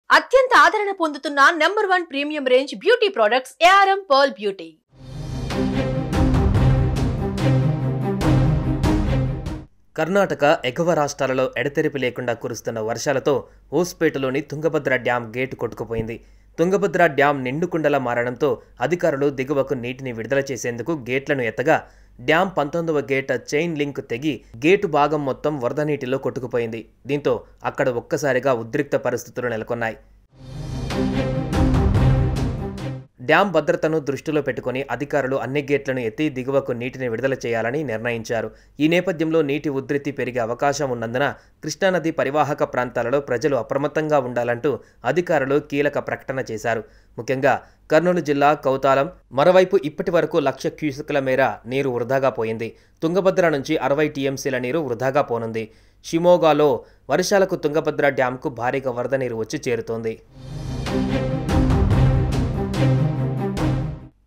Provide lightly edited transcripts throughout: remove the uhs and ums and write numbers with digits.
అత్యంత ఆదరణ పొందుతున్న number 1 premium range beauty products ARM Pearl Beauty. Karnataka ఎగువ రాష్ట్రాలలో ఎడతెరిపి లేకుండా కురుస్తున్న వర్షాలతో హోస్పేటలోని తుంగభద్ర డ్యాం గేటు కొట్టుకుపోయింది. తుంగభద్ర డ్యాం నిండుకుండలా మారడంతో అధికారులు దిగువకు నీటిని విడుదల చేసేందుకు గేట్లను ఎత్తగా డ్యాం 19వ గేట్ చైన్ లింక్ తెగి గేటు భాగం మొత్తం వరద నీటిలో కొట్టుకుపోయింది. దీంతో అక్కడ ఒక్కసారిగా ఉద్రిక్త పరిస్థితులు నెలకొన్నాయి. డ్యాం భద్రతను దృష్టిలో పెట్టుకుని అధికారులు అన్ని గేట్లను ఎత్తి దిగువకు నీటిని విడుదల చేయాలని నిర్ణయించారు. ఈ నేపథ్యంలో నీటి ఉధృతి పెరిగే అవకాశం ఉన్నందున కృష్ణానది పరివాహక ప్రాంతాలలో ప్రజలు అప్రమత్తంగా ఉండాలంటూ అధికారులు కీలక ప్రకటన చేశారు. ముఖ్యంగా కర్నూలు జిల్లా కౌతాలం మరోవైపు ఇప్పటి వరకు 1,00,000 క్యూసెక్ల మేర నీరు వృధాగా పోయింది. తుంగభద్ర నుంచి 60 టీఎంసీల నీరు వృధాగా పోనుంది. షిమోగాలో వర్షాలకు తుంగభద్ర డ్యాంకు భారీగా వరద నీరు వచ్చి చేరుతోంది.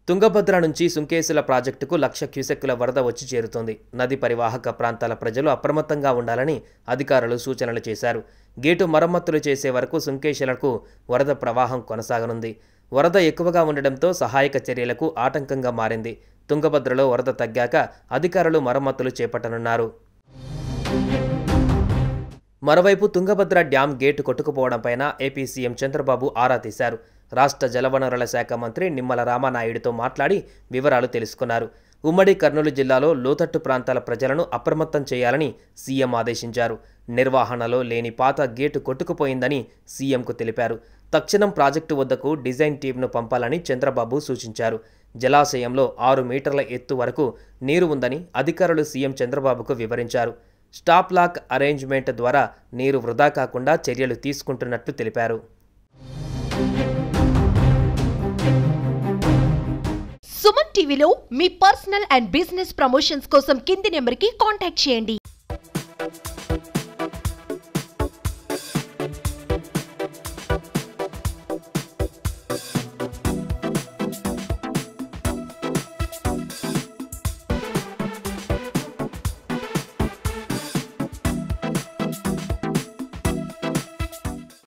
తుంగభద్ర నుంచి సుంకేసుల ప్రాజెక్టుకు 1,00,000 క్యూసెక్కుల వరద వచ్చి చేరుతోంది. నది పరివాహక ప్రాంతాల ప్రజలు అప్రమత్తంగా ఉండాలని అధికారులు సూచనలు చేశారు. గేటు మరమ్మతులు చేసే వరకు సుంకేసులకు వరద ప్రవాహం కొనసాగనుంది. వరద ఎక్కువగా ఉండడంతో సహాయక చర్యలకు ఆటంకంగా మారింది. తుంగభద్రలో వరద తగ్గాక అధికారులు మరమ్మతులు చేపట్టనున్నారు. మరోవైపు తుంగభద్ర డ్యాం గేటు కొట్టుకుపోవడంపైన ఏపీ సీఎం చంద్రబాబు ఆరా తీశారు. రాష్ట్ర జలవనరుల శాఖ మంత్రి నిమ్మల రామానాయుడుతో మాట్లాడి వివరాలు తెలుసుకున్నారు. ఉమ్మడి కర్నూలు జిల్లాలో లోతట్టు ప్రాంతాల ప్రజలను అప్రమత్తం చేయాలని సీఎం ఆదేశించారు. నిర్వహణలో లేని పాత గేటు కొట్టుకుపోయిందని సీఎంకు తెలిపారు. తక్షణం ప్రాజెక్టు వద్దకు డిజైన్ టీంను పంపాలని చంద్రబాబు సూచించారు. జలాశయంలో 6 మీటర్ల ఎత్తు వరకు నీరు ఉందని అధికారులు సీఎం చంద్రబాబుకు వివరించారు. స్టాప్ లాక్ అరేంజ్మెంట్ ద్వారా నీరు వృధా కాకుండా చర్యలు తీసుకుంటున్నట్లు తెలిపారు. సుమన్ టీవీలో మీ పర్సనల్ అండ్ బిజినెస్ ప్రమోషన్స్ కోసం కింది నెంబర్కి కాంటాక్ట్ చేయండి.